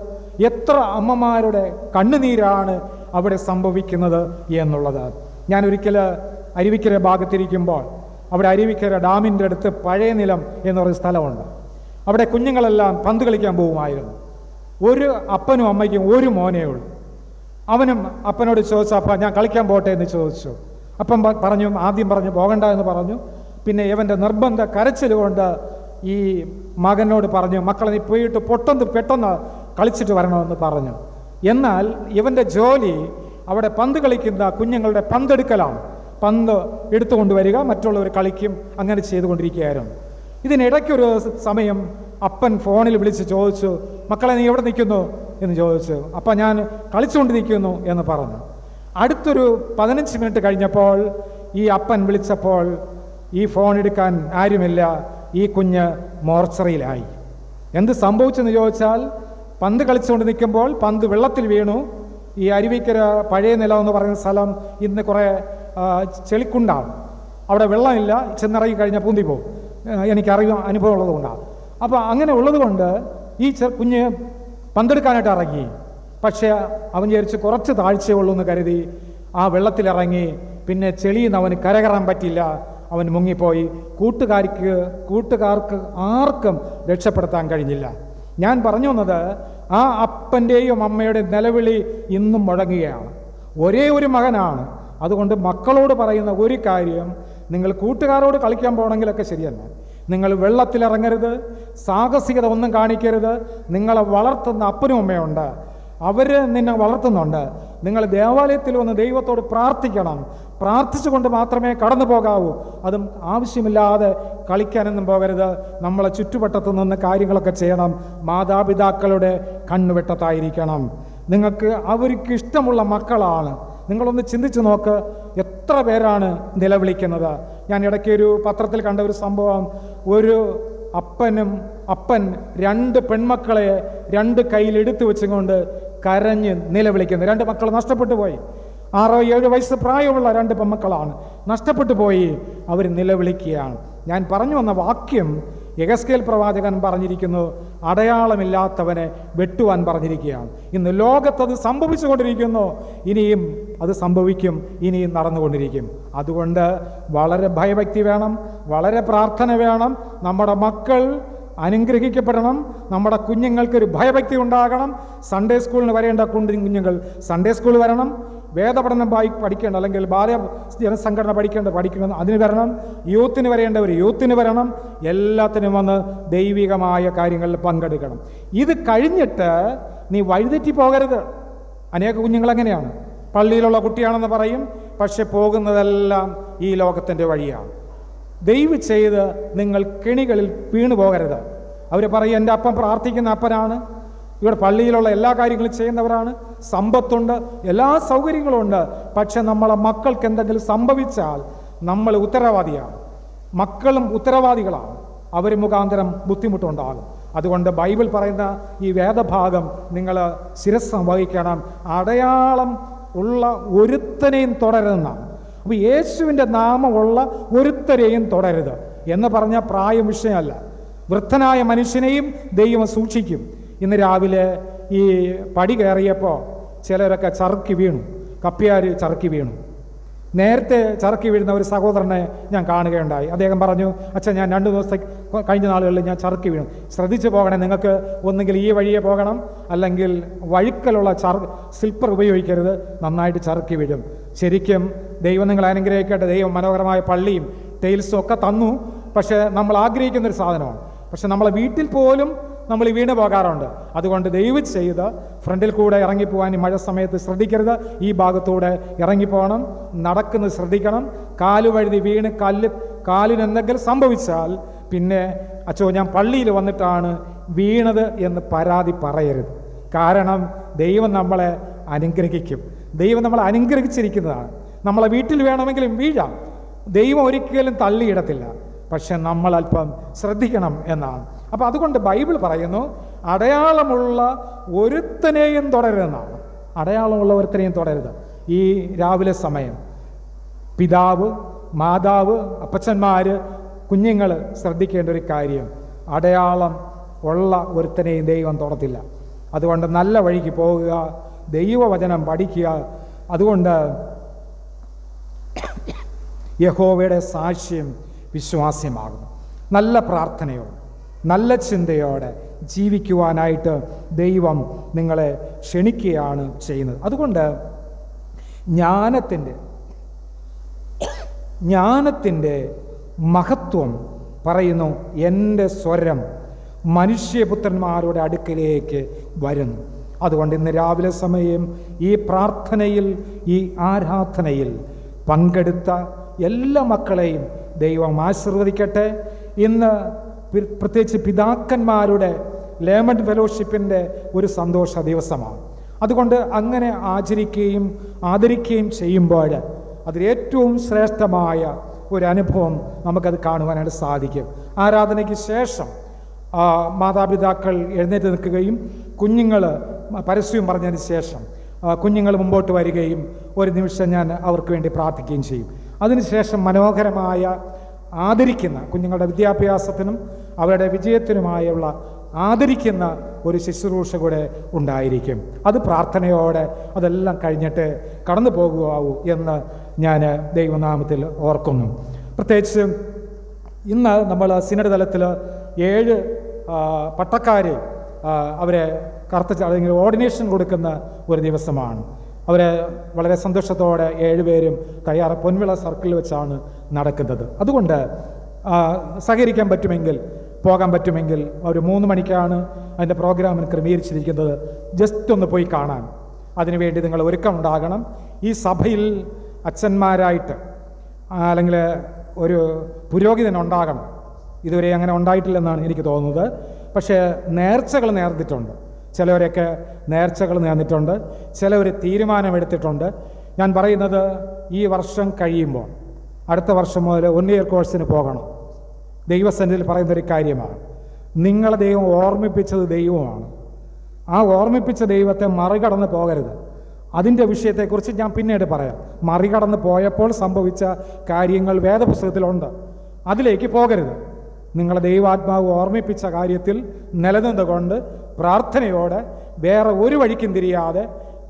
എത്ര അമ്മമാരുടെ കണ്ണുനീരാണ് അവിടെ സംഭവിക്കുന്നത് എന്നുള്ളത്. ഞാൻ ഒരിക്കൽ അരുവിക്കര ഭാഗത്തിരിക്കുമ്പോൾ, അവിടെ അരുവിക്കര ഡാമിൻ്റെ അടുത്ത് പഴയ നിലം എന്നൊരു സ്ഥലമുണ്ട്. അവിടെ കുഞ്ഞുങ്ങളെല്ലാം പന്ത് കളിക്കാൻ പോകുമായിരുന്നു. ഒരു അപ്പനും അമ്മയ്ക്കും ഒരു മോനേ ഉള്ളൂ. അവനും അപ്പനോട് ചോദിച്ചു, അപ്പ ഞാൻ കളിക്കാൻ പോട്ടെ എന്ന് ചോദിച്ചു. അപ്പം ആദ്യം പറഞ്ഞു പോകണ്ട എന്ന് പറഞ്ഞു. പിന്നെ ഇവൻ്റെ നിർബന്ധ കരച്ചിൽ കൊണ്ട് ഈ മകനോട് പറഞ്ഞു, മക്കളെ നീ പോയിട്ട് പെട്ടെന്ന് കളിച്ചിട്ട് വരണമെന്ന് പറഞ്ഞു. എന്നാൽ ഇവൻ്റെ ജോലി അവിടെ പന്ത് കളിക്കുന്ന കുഞ്ഞുങ്ങളുടെ പന്തെടുക്കലാണ്. പന്ത് എടുത്തുകൊണ്ടുവരിക, മറ്റുള്ളവർ കളിക്കും, അങ്ങനെ ചെയ്തുകൊണ്ടിരിക്കുകയായിരുന്നു. ഇതിനിടയ്ക്കൊരു സമയം അപ്പൻ ഫോണിൽ വിളിച്ച് ചോദിച്ചു, മക്കളെ നീ എവിടെ നിൽക്കുന്നു എന്ന് ചോദിച്ചു. അപ്പം ഞാൻ കളിച്ചുകൊണ്ടിരിക്കുന്നു എന്ന് പറഞ്ഞു. അടുത്തൊരു 15 മിനിറ്റ് കഴിഞ്ഞപ്പോൾ ഈ അപ്പൻ വിളിച്ചപ്പോൾ ഈ ഫോൺ എടുക്കാൻ ആരുമില്ല. ഈ കുഞ്ഞ് മോർച്ചറിയിലായി. എന്ത് സംഭവിച്ചെന്ന് ചോദിച്ചാൽ, പന്ത് കളിച്ചുകൊണ്ട് നിൽക്കുമ്പോൾ പന്ത് വെള്ളത്തിൽ വീണു. ഈ അരുവിക്കര പഴയ നിലം എന്ന് പറയുന്ന സ്ഥലം ഇന്ന് കുറേ ചെളിക്കുണ്ടാണ്. അവിടെ വെള്ളമില്ല, ചെന്നിറങ്ങി കഴിഞ്ഞാൽ പൂന്തി പോകും. എനിക്കറിയാം, അനുഭവം ഉള്ളത് കൊണ്ടാണ്. അപ്പോൾ അങ്ങനെ ഉള്ളത് കൊണ്ട് ഈ കുഞ്ഞ് പന്തെടുക്കാനായിട്ട് ഇറങ്ങി. പക്ഷേ അവൻ വിചാരിച്ച് കുറച്ച് താഴ്ചയുള്ളൂ എന്ന് കരുതി ആ വെള്ളത്തിലിറങ്ങി. പിന്നെ ചെളിയിൽ നിന്ന് അവന് കരകയറാൻ പറ്റില്ല, അവൻ മുങ്ങിപ്പോയി. കൂട്ടുകാർക്ക് ആർക്കും രക്ഷപ്പെടുത്താൻ കഴിഞ്ഞില്ല. ഞാൻ പറഞ്ഞു വന്നത്, ആ അപ്പൻ്റെയും അമ്മയുടെയും നിലവിളി ഇന്നും മുഴങ്ങുകയാണ്. ഒരേ ഒരു മകനാണ്. അതുകൊണ്ട് മക്കളോട് പറയുന്ന ഒരു കാര്യം, നിങ്ങൾ കൂട്ടുകാരോട് കളിക്കാൻ പോകണമെങ്കിലൊക്കെ ശരിയല്ല, നിങ്ങൾ വെള്ളത്തിലിറങ്ങരുത്, സാഹസികത ഒന്നും കാണിക്കരുത്. നിങ്ങളെ വളർത്തുന്ന അപ്പനും അമ്മയുണ്ട്, അവർ നിന്നെ വളർത്തുന്നുണ്ട്. നിങ്ങൾ ദേവാലയത്തിൽ വന്ന് ദൈവത്തോട് പ്രാർത്ഥിക്കണം. പ്രാർത്ഥിച്ചുകൊണ്ട് മാത്രമേ കടന്നു പോകാവൂ. അതും ആവശ്യമില്ലാതെ കളിക്കാനൊന്നും പോകരുത്. നമ്മളെ ചുറ്റുവട്ടത്ത് നിന്ന് കാര്യങ്ങളൊക്കെ ചെയ്യണം. മാതാപിതാക്കളുടെ കണ്ണുവെട്ടത്തായിരിക്കണം. നിങ്ങൾക്ക് അവർക്ക് ഇഷ്ടമുള്ള മക്കളാണ്. നിങ്ങളൊന്ന് ചിന്തിച്ചു നോക്ക്, എത്ര പേരാണ് നിലവിളിക്കുന്നത്. ഞാൻ ഇടയ്ക്ക് ഒരു പത്രത്തിൽ കണ്ട ഒരു സംഭവം, ഒരു അപ്പൻ 2 പെൺമക്കളെ 2 കയ്യിൽ എടുത്തു വെച്ചുകൊണ്ട് കരഞ്ഞ് നിലവിളിക്കുന്നു. 2 മക്കൾ നഷ്ടപ്പെട്ടു പോയി. 6-7 വയസ്സ് പ്രായമുള്ള 2 പെൺമക്കളാണ്, നഷ്ടപ്പെട്ടു പോയി. അവർ നിലവിളിക്കുകയാണ്. ഞാൻ പറഞ്ഞു വന്ന വാക്യം യെഹെസ്കേൽ പ്രവാചകൻ പറഞ്ഞിരിക്കുന്നു, അടയാളമില്ലാത്തവനെ വെട്ടുവാൻ പറഞ്ഞിരിക്കുകയാണ്. ഇന്ന് ലോകത്തത് സംഭവിച്ചുകൊണ്ടിരിക്കുന്നു, ഇനിയും അത് സംഭവിക്കും, ഇനിയും നടന്നുകൊണ്ടിരിക്കും. അതുകൊണ്ട് വളരെ ഭയഭക്തി വേണം, വളരെ പ്രാർത്ഥന വേണം. നമ്മുടെ മക്കൾ അനുഗ്രഹിക്കപ്പെടണം. നമ്മുടെ കുഞ്ഞുങ്ങൾക്കൊരു ഭയഭക്തി ഉണ്ടാകണം. സൺഡേ സ്കൂളിന് വരേണ്ട കുഞ്ഞുങ്ങൾ സൺഡേ സ്കൂൾ വരണം. വേദപഠനം പഠിക്കേണ്ട അല്ലെങ്കിൽ ബാല്യ ജനസംഘടന പഠിക്കണം, അതിന് വരണം. യൂത്തിന് വരേണ്ടവർ യൂത്തിന് വരണം. എല്ലാത്തിനും വന്ന് ദൈവികമായ കാര്യങ്ങളിൽ പങ്കെടുക്കണം. ഇത് കഴിഞ്ഞിട്ട് നീ വഴിതെറ്റി പോകരുത്. അനേക കുഞ്ഞുങ്ങൾ എങ്ങനെയാണ്, പള്ളിയിലുള്ള കുട്ടിയാണെന്ന് പറയും, പക്ഷെ പോകുന്നതെല്ലാം ഈ ലോകത്തിൻ്റെ വഴിയാണ്. ദയവ് ചെയ്ത് നിങ്ങൾ കെണികളിൽ വീണു പോകരുത്. അവർ പറയും, എൻ്റെ അപ്പൻ പ്രാർത്ഥിക്കുന്ന അപ്പനാണ്, ഇവിടെ പള്ളിയിലുള്ള എല്ലാ കാര്യങ്ങളും ചെയ്യുന്നവരാണ്, സമ്പത്തുണ്ട്, എല്ലാ സൗകര്യങ്ങളും ഉണ്ട്. പക്ഷെ നമ്മളെ മക്കൾക്ക് എന്തെങ്കിലും സംഭവിച്ചാൽ നമ്മൾ ഉത്തരവാദിയാണ്. മക്കളും ഉത്തരവാദികളാണ്. അവർ മുഖാന്തരം ബുദ്ധിമുട്ടുണ്ടാകും. അതുകൊണ്ട് ബൈബിൾ പറയുന്ന ഈ വേദഭാഗം നിങ്ങൾ ശിരസ്സ വഹിക്കണം. അടയാളം ഉള്ള ഒരുത്തനെയും തുടരുതെന്നാണ്. അപ്പോൾ യേശുവിൻ്റെ നാമമുള്ള ഒരുത്തരെയും തുടരുത് എന്ന് പറഞ്ഞ പ്രായം വിഷയമല്ല. വൃദ്ധനായ മനുഷ്യനെയും ദൈവം സൂക്ഷിക്കും. ഇന്ന് രാവിലെ ഈ പടി കയറിയപ്പോൾ ചിലരൊക്കെ ചറുക്കി വീണു, കപ്പിയാർ ചറുക്കി വീണു. നേരത്തെ ചറുക്കി വീഴുന്ന ഒരു സഹോദരനെ ഞാൻ കാണുകയുണ്ടായി. അദ്ദേഹം പറഞ്ഞു, അച്ഛൻ ഞാൻ 2 ദിവസത്തേക്ക് കഴിഞ്ഞ നാളുകളിൽ ഞാൻ ചറുക്കി വീണു. ശ്രദ്ധിച്ചു പോകണേ, നിങ്ങൾക്ക് ഒന്നുകിൽ ഈ വഴിയെ പോകണം, അല്ലെങ്കിൽ വഴുക്കലുള്ള സ്ലിപ്പർ ഉപയോഗിക്കരുത്, നന്നായിട്ട് ചറുക്കി വീഴും. ശരിക്കും ദൈവം നിങ്ങളെ അനുഗ്രഹിക്കട്ടെ. ദൈവം മനോഹരമായ പള്ളിയും ടൈൽസും ഒക്കെ തന്നു. പക്ഷേ നമ്മൾ ആഗ്രഹിക്കുന്നൊരു സാധനമാണ്. പക്ഷെ നമ്മളെ വീട്ടിൽ പോലും നമ്മൾ വീണ് പോകാറുണ്ട്. അതുകൊണ്ട് ദയവ് ചെയ്ത് ഫ്രണ്ടിൽ കൂടെ ഇറങ്ങിപ്പോകാൻ ഈ മഴ സമയത്ത് ശ്രദ്ധിക്കരുത്. ഈ ഭാഗത്തൂടെ ഇറങ്ങിപ്പോകണം, നടക്കുന്നത് ശ്രദ്ധിക്കണം. കാലുവഴുതി വീണ് കാലിന് എന്തെങ്കിലും സംഭവിച്ചാൽ പിന്നെ അച്ചോ ഞാൻ പള്ളിയിൽ വന്നിട്ടാണ് വീണത് എന്ന് പരാതി പറയരുത്. കാരണം ദൈവം നമ്മളെ അനുഗ്രഹിക്കും. ദൈവം നമ്മളെ അനുഗ്രഹിച്ചിരിക്കുന്നതാണ്. നമ്മളെ വീട്ടിൽ വേണമെങ്കിലും വീഴാം. ദൈവം ഒരിക്കലും തള്ളിയിടത്തില്ല. പക്ഷെ നമ്മൾ അല്പം ശ്രദ്ധിക്കണം എന്നാണ്. അപ്പം അതുകൊണ്ട് ബൈബിൾ പറയുന്നു, അടയാളമുള്ള ഒരുത്തനെയും തുടരുതെന്നാണ്. അടയാളമുള്ള ഒരുത്തനെയും തുടരുത്. ഈ രാവിലെ സമയം പിതാവ്, മാതാവ്, അപ്പച്ചന്മാർ, കുഞ്ഞുങ്ങൾ ശ്രദ്ധിക്കേണ്ട ഒരു കാര്യം, അടയാളം ഉള്ള ഒരുത്തനെയും ദൈവം തുടത്തില്ല. അതുകൊണ്ട് നല്ല വഴിക്ക് പോകുക, ദൈവവചനം പഠിക്കുക. അതുകൊണ്ട് യഹോവയുടെ സാക്ഷ്യം വിശ്വാസ്യമാകുന്നു. നല്ല പ്രാർത്ഥനയോടെ, നല്ല ചിന്തയോടെ ജീവിക്കുവാനായിട്ട് ദൈവം നിങ്ങളെ ക്ഷണിക്കുകയാണ് ചെയ്യുന്നത്. അതുകൊണ്ട് ജ്ഞാനത്തിൻ്റെ മഹത്വം പറയുന്നു. എൻ്റെ സ്വരം മനുഷ്യപുത്രന്മാരുടെ അടുക്കലേക്ക് വരുന്നു. അതുകൊണ്ട് ഇന്ന് രാവിലെ സമയം ഈ പ്രാർത്ഥനയിൽ, ഈ ആരാധനയിൽ പങ്കെടുത്ത എല്ലാ മക്കളെയും ദൈവം ആശീർവദിക്കട്ടെ. ഇന്ന് പ്രത്യേകിച്ച് പിതാക്കന്മാരുടെ ലേമൺ ഫെലോഷിപ്പിൻ്റെ ഒരു സന്തോഷ ദിവസമാണ്. അതുകൊണ്ട് അങ്ങനെ ആചരിക്കുകയും ആദരിക്കുകയും ചെയ്യുമ്പോൾ അതിലേറ്റവും ശ്രേഷ്ഠമായ ഒരു അനുഭവം നമുക്കത് കാണുവാനായിട്ട് സാധിക്കും. ആരാധനയ്ക്ക് ശേഷം മാതാപിതാക്കൾ എഴുന്നേറ്റ് നിൽക്കുകയും കുഞ്ഞുങ്ങൾ പരസ്യം പറഞ്ഞതിന് ശേഷം കുഞ്ഞുങ്ങൾ മുമ്പോട്ട് വരികയും ഒരു നിമിഷം ഞാൻ അവർക്ക് വേണ്ടി പ്രാർത്ഥിക്കുകയും ചെയ്യും. അതിനുശേഷം മനോഹരമായ ആദരിക്കുന്ന, കുഞ്ഞുങ്ങളുടെ വിദ്യാഭ്യാസത്തിനും അവരുടെ വിജയത്തിനുമായുള്ള ആദരിക്കുന്ന ഒരു ശുശ്രൂഷ കൂടെ ഉണ്ടായിരിക്കും. അത് പ്രാർത്ഥനയോടെ അതെല്ലാം കഴിഞ്ഞിട്ട് കടന്നു പോകുവാവൂ എന്ന് ഞാൻ ദൈവനാമത്തിൽ ഓർക്കുന്നു. പ്രത്യേകിച്ച് ഇന്ന് നമ്മൾ സിനഡ് തലത്തിൽ 7 പട്ടക്കാർ അവരെ അല്ലെങ്കിൽ ഓർഡിനേഷൻ കൊടുക്കുന്ന ഒരു ദിവസമാണ്. അവരെ വളരെ സന്തോഷത്തോടെ 7 പേരും പൊൻവിള സർക്കിളിൽ വെച്ചാണ് നടക്കുന്നത്. അതുകൊണ്ട് സഹകരിക്കാൻ പറ്റുമെങ്കിൽ, പോകാൻ പറ്റുമെങ്കിൽ, അവർ 3 മണിക്കാണ് അതിൻ്റെ പ്രോഗ്രാമിന് ക്രമീകരിച്ചിരിക്കുന്നത്. ജസ്റ്റ് ഒന്ന് പോയി കാണാൻ അതിനുവേണ്ടി നിങ്ങൾ ഒരുക്കമുണ്ടാകണം. ഈ സഭയിൽ അച്ഛന്മാരായിട്ട് അല്ലെങ്കിൽ ഒരു പുരോഹിതനുണ്ടാകണം. ഇതുവരെ അങ്ങനെ ഉണ്ടായിട്ടില്ലെന്നാണ് എനിക്ക് തോന്നുന്നത്. പക്ഷേ നേർച്ചകൾ നേർന്നിട്ടുണ്ട്. ചിലവരൊക്കെ നേർച്ചകൾ നേർന്നിട്ടുണ്ട്, ചിലവർ തീരുമാനമെടുത്തിട്ടുണ്ട്. ഞാൻ പറയുന്നത് ഈ വർഷം കഴിയുമ്പോൾ അടുത്ത വർഷം മുതൽ 1 ഇയർ കോഴ്സിന് പോകണം. ദൈവസന്നിധിയിൽ പറയുന്നൊരു കാര്യമാണ്. നിങ്ങളെ ദൈവം ഓർമ്മിപ്പിച്ചത് ദൈവമാണ്. ആ ഓർമ്മിപ്പിച്ച ദൈവത്തെ മറികടന്ന് പോകരുത്. അതിൻ്റെ വിഷയത്തെക്കുറിച്ച് ഞാൻ പിന്നീട് പറയാം. മറികടന്ന് പോയപ്പോൾ സംഭവിച്ച കാര്യങ്ങൾ വേദപുസ്തകത്തിലുണ്ട്. അതിലേക്ക് പോകരുത്. നിങ്ങളെ ദൈവാത്മാവ് ഓർമ്മിപ്പിച്ച കാര്യത്തിൽ നിലനിന്നുകൊണ്ട് പ്രാർത്ഥനയോടെ വേറെ ഒരു വഴിക്കും തിരിയാതെ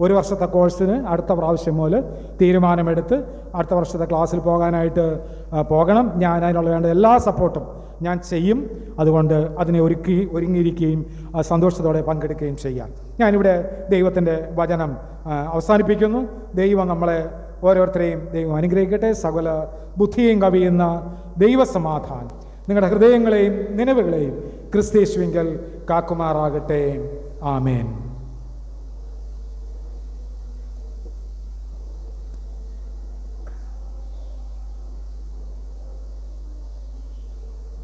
1 വർഷത്തെ കോഴ്സിന് അടുത്ത പ്രാവശ്യം മുതൽ തീരുമാനമെടുത്ത് അടുത്ത വർഷത്തെ ക്ലാസ്സിൽ പോകാനായിട്ട് പോകണം. ഞാൻ അതിനുള്ള വേണ്ട എല്ലാ സപ്പോർട്ടും ഞാൻ ചെയ്യും. അതുകൊണ്ട് അതിനെ ഒരുങ്ങിയിരിക്കുകയും സന്തോഷത്തോടെ പങ്കെടുക്കുകയും ചെയ്യാം. ഞാനിവിടെ ദൈവത്തിൻ്റെ വചനം അവസാനിപ്പിക്കുന്നു. ദൈവം നമ്മളെ ഓരോരുത്തരെയും ദൈവം അനുഗ്രഹിക്കട്ടെ. സകല ബുദ്ധിയും കവിയുന്ന ദൈവസമാധാനം നിങ്ങളുടെ ഹൃദയങ്ങളെയും നിലവുകളെയും ക്രിസ്തയേശുവിങ്കൽ കാക്കുമാറാകട്ടെ. ആമേൻ.